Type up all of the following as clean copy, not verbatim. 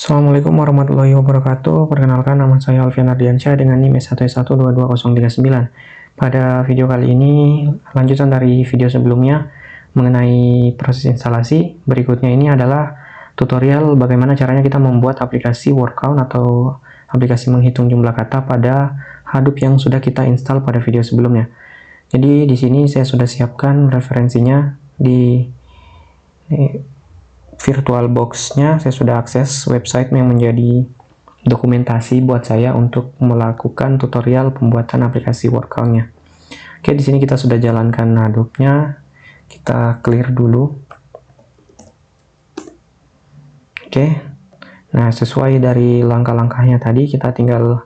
Assalamualaikum warahmatullahi wabarakatuh. Perkenalkan, nama saya Alfian Ardiansyah dengan NIM S1S1222039. Pada video kali ini, lanjutan dari video sebelumnya mengenai proses instalasi. Berikutnya ini adalah tutorial bagaimana caranya kita membuat aplikasi word count atau aplikasi menghitung jumlah kata pada Hadoop yang sudah kita install pada video sebelumnya. Jadi di sini saya sudah siapkan referensinya di VirtualBox-nya. Saya sudah akses website yang menjadi dokumentasi buat saya untuk melakukan tutorial pembuatan aplikasi word count-nya. Oke, di sini kita sudah jalankan Hadoop-nya. Kita clear dulu. Oke. Nah, sesuai dari langkah-langkahnya tadi, kita tinggal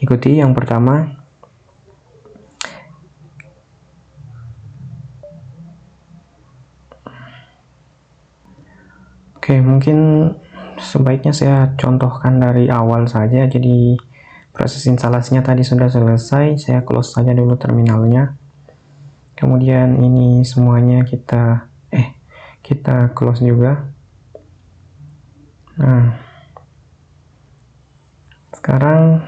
ikuti. Yang pertama, oke, mungkin sebaiknya saya contohkan dari awal saja. Jadi proses instalasinya tadi sudah selesai, saya close saja dulu terminalnya. Kemudian ini semuanya kita close juga. Nah, sekarang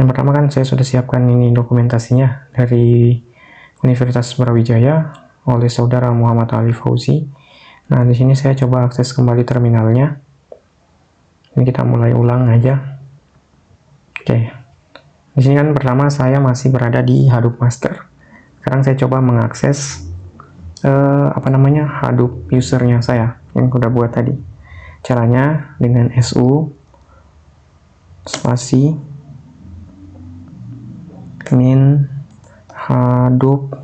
yang pertama kan saya sudah siapkan ini dokumentasinya dari Universitas Brawijaya oleh saudara Muhammad Ali Fauzi. Nah, di sini saya coba akses kembali terminalnya. Ini kita mulai ulang aja. Oke. Di sini kan pertama saya masih berada di Hadoop Master. Sekarang saya coba mengakses Hadoop usernya saya yang udah buat tadi. Caranya dengan su spasi min Hadoop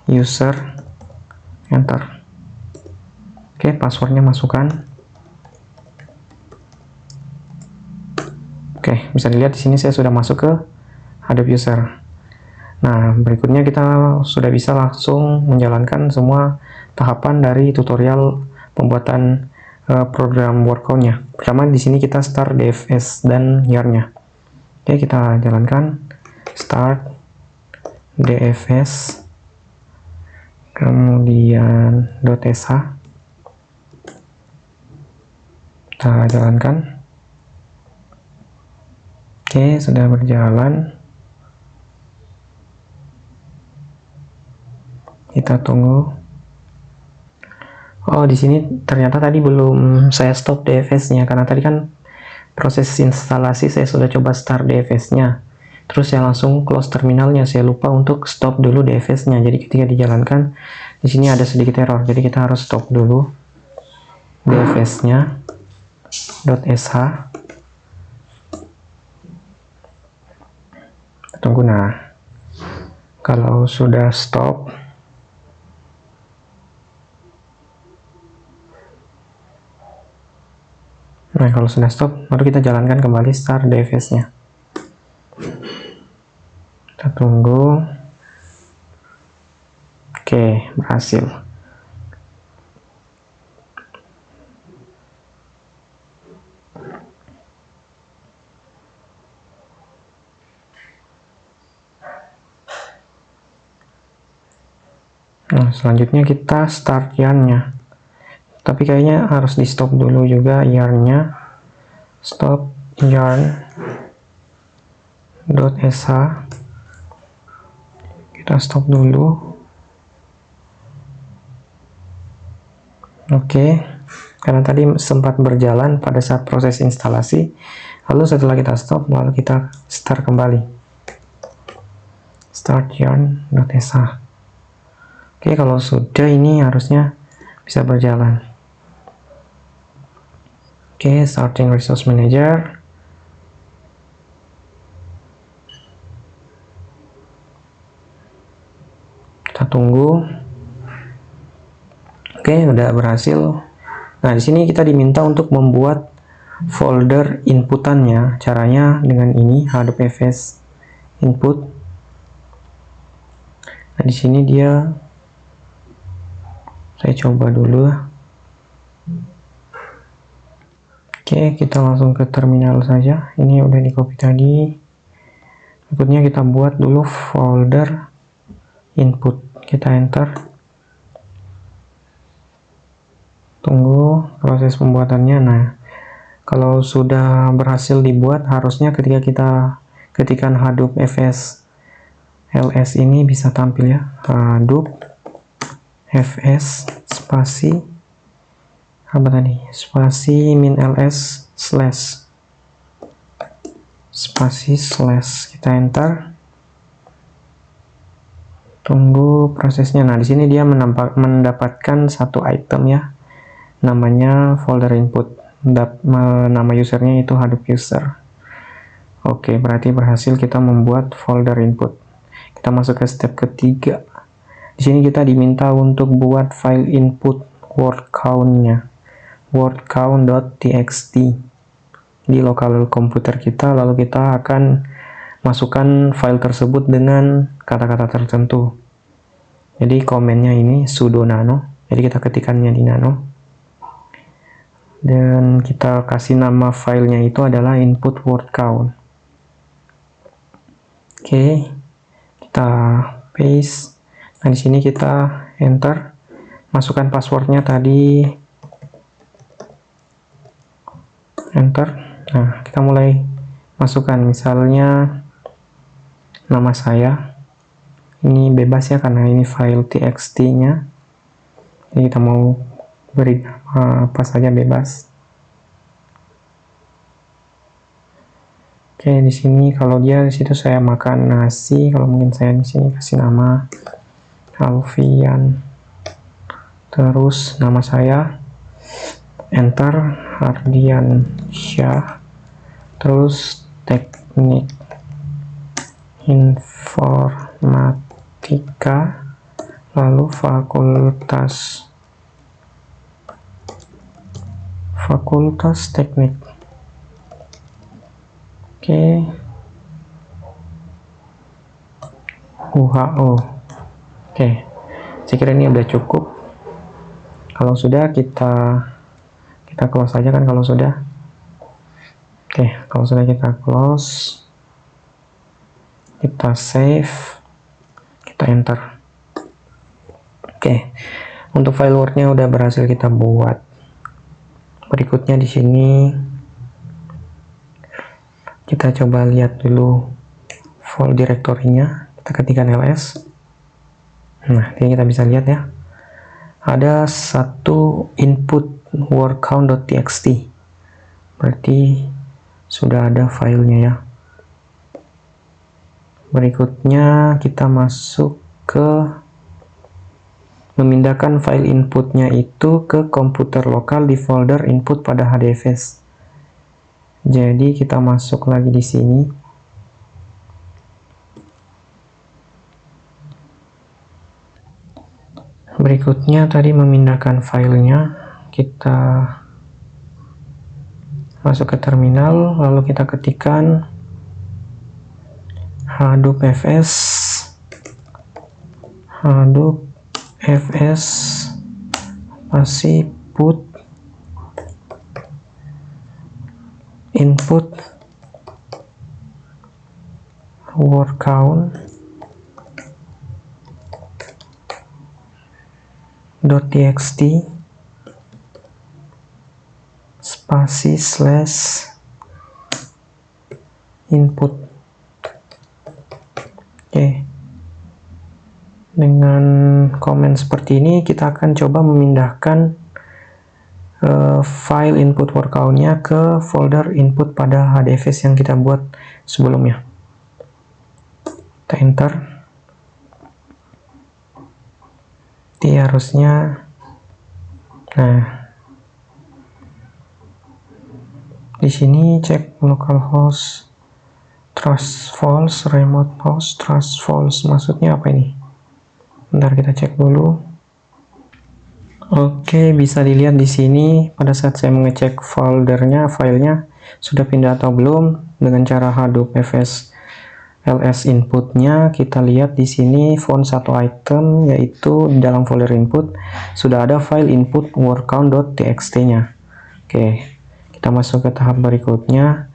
user, enter. Oke, passwordnya masukkan. Oke, bisa dilihat di sini saya sudah masuk ke Hadoop user. Nah, berikutnya kita sudah bisa langsung menjalankan semua tahapan dari tutorial pembuatan program word count-nya. Pertama di sini kita start DFS dan yarn-nya. Oke, kita jalankan start DFS, kemudian .sh. Kita jalankan. Oke, sudah berjalan. Kita tunggu. Oh, di sini ternyata tadi belum saya stop DFS-nya karena tadi kan proses instalasi saya sudah coba start DFS-nya. Terus saya langsung close terminalnya. Saya lupa untuk stop dulu DFS-nya. Jadi ketika dijalankan di sini ada sedikit error. Jadi kita harus stop dulu DFS-nya. .sh. Tunggu. Nah, kalau sudah stop, baru kita jalankan kembali start DFS-nya. Kita tunggu. Oke, berhasil. Nah, selanjutnya kita start yarn-nya. Tapi kayaknya harus di stop dulu juga yarn-nya. Stop yarn .sh. Kita stop dulu. Oke, karena tadi sempat berjalan pada saat proses instalasi. Lalu setelah kita stop, lalu kita start kembali. Start yarn .sh. Oke, kalau sudah ini harusnya bisa berjalan. Oke, starting resource manager. Kita tunggu. Oke, udah berhasil. Nah, di sini kita diminta untuk membuat folder inputannya. Caranya dengan ini Hadoop fs input. Nah, di sini saya coba dulu. Oke, kita langsung ke terminal saja. Ini udah di copy tadi. Berikutnya kita buat dulu folder input. Kita enter. Tunggu proses pembuatannya. Nah, Kalau sudah berhasil dibuat, harusnya ketika kita ketikkan Hadoop fs ls ini bisa tampil ya. Hadoop fs spasi apa tadi? Spasi min ls slash spasi slash, kita enter. Tunggu prosesnya. Nah, di sini dia mendapatkan satu item ya. Namanya folder input. Nama usernya itu Hadoop user. Oke, berarti berhasil kita membuat folder input. Kita masuk ke step ketiga. Di sini kita diminta untuk buat file input word count-nya. Word count.txt di lokal komputer kita, lalu kita akan masukkan file tersebut dengan kata-kata tertentu. Jadi komennya ini sudo nano. Jadi kita ketikkannya di nano. Dan kita kasih nama filenya itu adalah input word count. Oke, kita paste. Nah, di sini kita enter. Masukkan passwordnya tadi. Enter. Nah, kita mulai masukkan misalnya nama saya. Ini bebas ya karena ini file txt-nya. Jadi kita mau beri apa saja bebas. Oke, di sini kalau dia di situ saya makan nasi, kalau mungkin saya di sini kasih nama Alfian. Terus nama saya, enter, Hardian Syah. Terus teknik informatika, lalu fakultas teknik. Oke. UHO. Oke. Saya kira ini udah cukup. Kalau sudah kita close aja kan kalau sudah. Oke, kalau sudah kita close. Kita save. Kita enter. Oke. Untuk file word-nya udah berhasil kita buat. Berikutnya di sini kita coba lihat dulu file directory-nya. Kita ketikkan ls. Nah, ini kita bisa lihat ya. Ada satu input word count.txt. Berarti sudah ada filenya ya. Berikutnya kita masuk ke memindahkan file inputnya itu ke komputer lokal di folder input pada HDFS. Jadi kita masuk lagi di sini. Berikutnya tadi memindahkan filenya, kita masuk ke terminal, lalu kita ketikkan Hadoop fs spasi put input word count .txt spasi slash input. Oke. Dengan komen seperti ini kita akan coba memindahkan file input word count-nya ke folder input pada HDFS yang kita buat sebelumnya. Kita enter. Dia harusnya, nah di sini cek localhost trust false, remote host trust false, maksudnya apa ini? Bentar kita cek dulu. Oke, bisa dilihat di sini pada saat saya mengecek filenya sudah pindah atau belum dengan cara Hadoop fs ls inputnya. Kita lihat di sini font satu item, yaitu di dalam folder input sudah ada file input word count.txt-nya. Oke, kita masuk ke tahap berikutnya,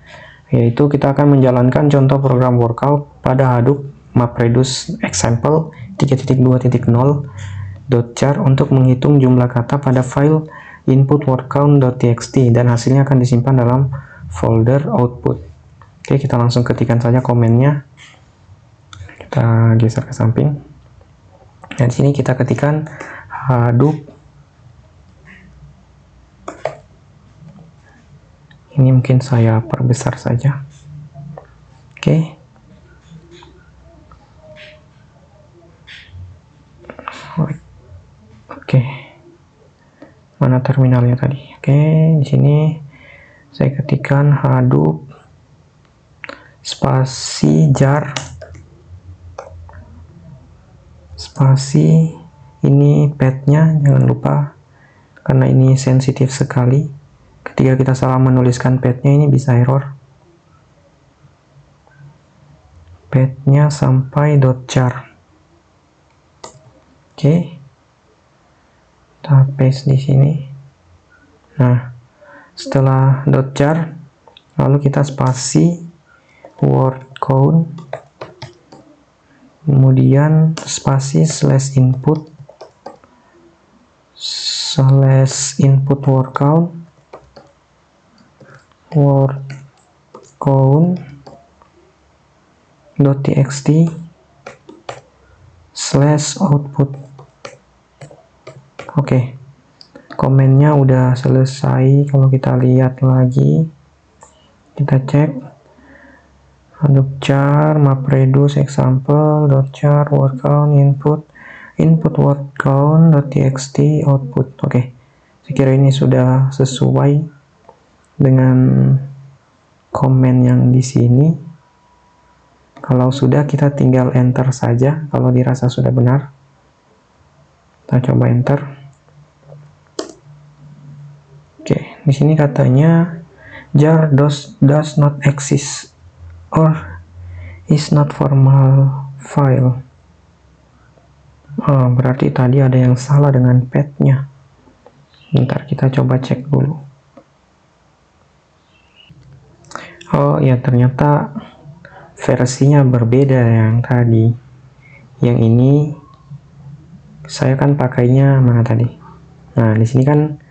yaitu kita akan menjalankan contoh program workout pada Hadoop MapReduce example 3.2.0.char untuk menghitung jumlah kata pada file input word count.txt dan hasilnya akan disimpan dalam folder output. Oke, kita langsung ketikkan saja komennya. Kita geser ke samping. Dan di sini kita ketikkan Hadoop. Ini mungkin saya perbesar saja. Oke. Oke. Mana terminalnya tadi? Oke, di sini saya ketikkan Hadoop spasi jar spasi, ini path-nya jangan lupa karena ini sensitif sekali. Ketika kita salah menuliskan path-nya ini bisa error. Path-nya sampai .jar. Oke. Kita paste di sini. Nah, setelah .jar lalu kita spasi word count, kemudian spasi /input word count.txt /output. Oke, komennya udah selesai. Kalau kita lihat lagi, kita cek Hadoop jar MapReduce example .jar word count input word count.txt output. Oke, saya kira ini sudah sesuai dengan komen yang di sini. Kalau sudah, kita tinggal enter saja. Kalau dirasa sudah benar, kita coba enter. Oke, di sini katanya jar does not exist or is not formal file. Oh, berarti tadi ada yang salah dengan path-nya. Bentar, kita coba cek dulu. Oh ya, ternyata versinya berbeda yang tadi. Yang ini saya kan pakainya mana tadi? Nah, di sini kan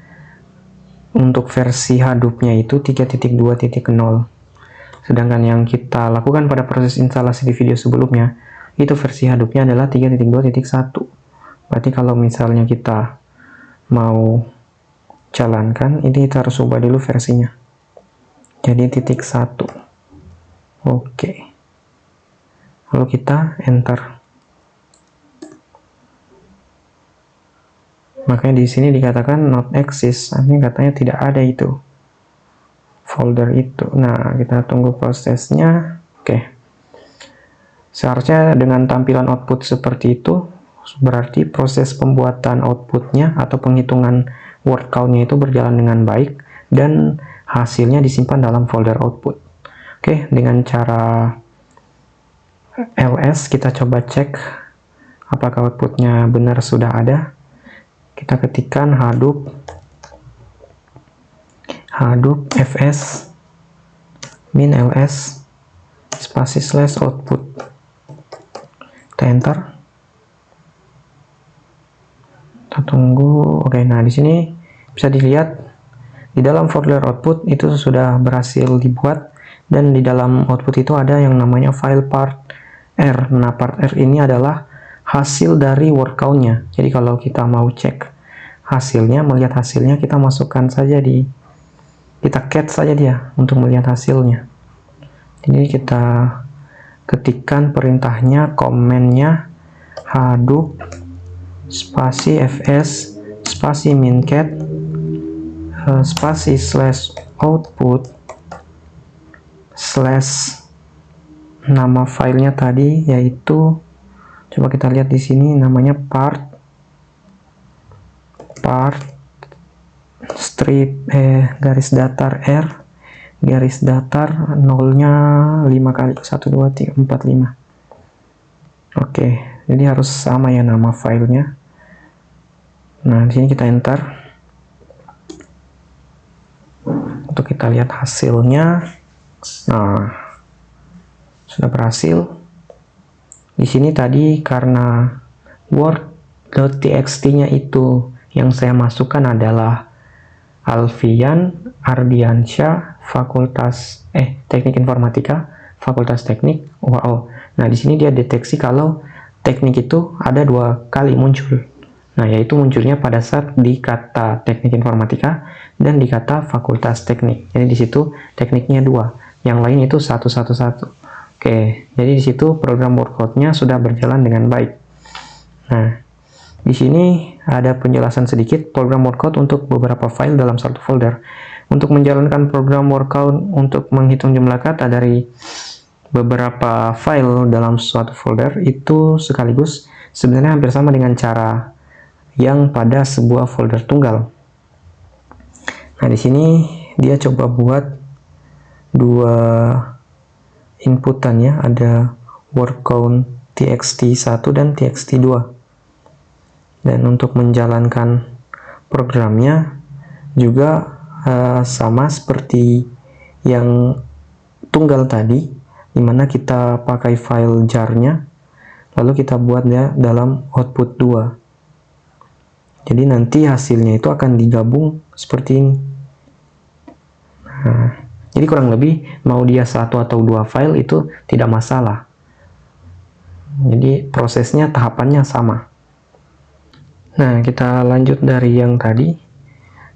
untuk versi Hadoop-nya itu 3.2.0. Sedangkan yang kita lakukan pada proses instalasi di video sebelumnya, itu versi Hadoop-nya adalah 3.2.1. Berarti kalau misalnya kita mau jalankan, ini kita harus ubah dulu versinya. Jadi .1. Oke. Lalu kita enter. Makanya di sini dikatakan not exist, artinya katanya tidak ada itu folder itu. Nah, kita tunggu prosesnya. Oke. Seharusnya dengan tampilan output seperti itu, berarti proses pembuatan outputnya atau penghitungan word count-nya itu berjalan dengan baik dan hasilnya disimpan dalam folder output. Oke, dengan cara ls kita coba cek apakah outputnya benar sudah ada. Kita ketikkan Hadoop fs min ls spasi /output. Kita enter. Kita tunggu. Oke, nah di sini bisa dilihat di dalam folder output itu sudah berhasil dibuat dan di dalam output itu ada yang namanya file part R. Nah, part R ini adalah hasil dari word count-nya. Jadi kalau kita mau cek hasilnya, melihat hasilnya, kita masukkan saja kita cat saja dia untuk melihat hasilnya. Jadi kita ketikkan perintahnya, komennya Hadoop spasi fs spasi min cat spasi /output nama filenya tadi, yaitu coba kita lihat di sini namanya part strip garis datar R garis datar nolnya 5 kali 1 2 3 4 5. Oke, jadi harus sama ya nama filenya. Nah, di sini kita enter untuk kita lihat hasilnya. Nah, sudah berhasil. Di sini tadi karena word.txt-nya itu yang saya masukkan adalah Alfian Ardiansyah, Fakultas Teknik Informatika, Fakultas Teknik UHO. Nah, di sini dia deteksi kalau teknik itu ada 2 kali muncul. Nah, yaitu munculnya pada saat di kata Teknik Informatika dan di kata Fakultas Teknik. Jadi di situ tekniknya 2, yang lain itu 111. Oke, jadi di situ program workout-nya sudah berjalan dengan baik. Nah, di sini ada penjelasan sedikit program workout untuk beberapa file dalam satu folder. Untuk menjalankan program workout untuk menghitung jumlah kata dari beberapa file dalam suatu folder itu sekaligus sebenarnya hampir sama dengan cara yang pada sebuah folder tunggal. Nah, di sini dia coba buat 2 inputan ya, ada word count txt1 dan txt2. Dan untuk menjalankan programnya juga sama seperti yang tunggal tadi, dimana kita pakai file jar-nya, lalu kita buatnya dalam output 2. Jadi nanti hasilnya itu akan digabung seperti ini. Nah, jadi kurang lebih mau dia 1 atau 2 file itu tidak masalah. Jadi prosesnya, tahapannya sama. Nah, kita lanjut dari yang tadi.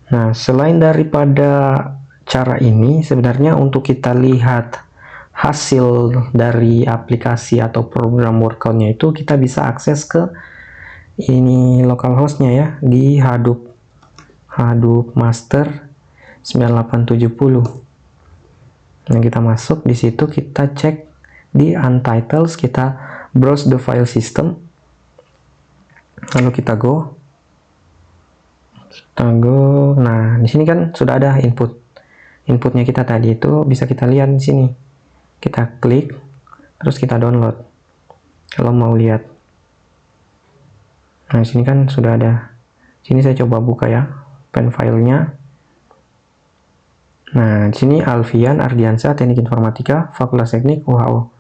Nah, selain daripada cara ini, sebenarnya untuk kita lihat hasil dari aplikasi atau program workout-nya itu kita bisa akses ke ini localhost-nya ya, di Hadoop Master 9870. Nah, kita masuk di situ, kita cek di Untitles, kita browse the file system, lalu kita go. Nah, di sini kan sudah ada inputnya kita tadi, itu bisa kita lihat di sini. Kita klik, terus kita download kalau mau lihat. Nah, di sini kan sudah ada. Sini saya coba buka ya, pen filenya. Nah, di sini Alfian Ardiansyah, Teknik Informatika, Fakultas Teknik UHO.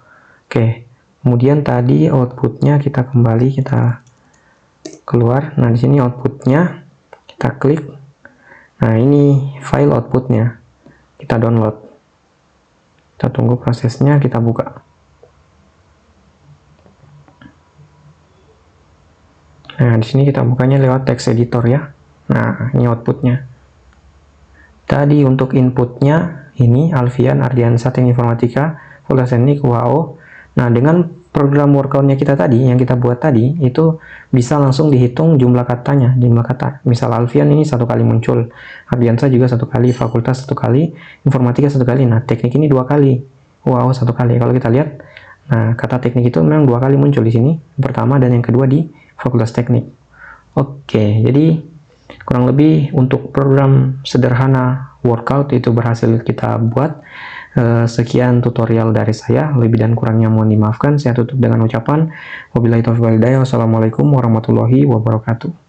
Oke, kemudian tadi outputnya kita kembali, kita keluar. Nah, di sini outputnya kita klik. Nah, ini file outputnya, kita download. Kita tunggu prosesnya, kita buka. Nah, di sini kita bukanya lewat text editor ya. Nah, ini outputnya. Tadi untuk inputnya ini Alfian Ardiansyah Teknik Informatika, Fakultas Teknik UHO. Nah, dengan program workout-nya kita tadi, yang kita buat tadi, itu bisa langsung dihitung jumlah katanya, jumlah kata. Misal Alfian ini 1 kali muncul, Ardiansyah juga 1 kali, Fakultas 1 kali, Informatika 1 kali. Nah, teknik ini 2 kali, UHO 1 kali. Kalau kita lihat, nah kata teknik itu memang 2 kali muncul di sini, pertama dan yang kedua di Fakultas Teknik. Oke, jadi kurang lebih untuk program sederhana workout itu berhasil kita buat. Sekian tutorial dari saya, lebih dan kurangnya mohon dimaafkan. Saya tutup dengan ucapan wabillahi taufiq wal hidayah. Wassalamualaikum warahmatullahi wabarakatuh.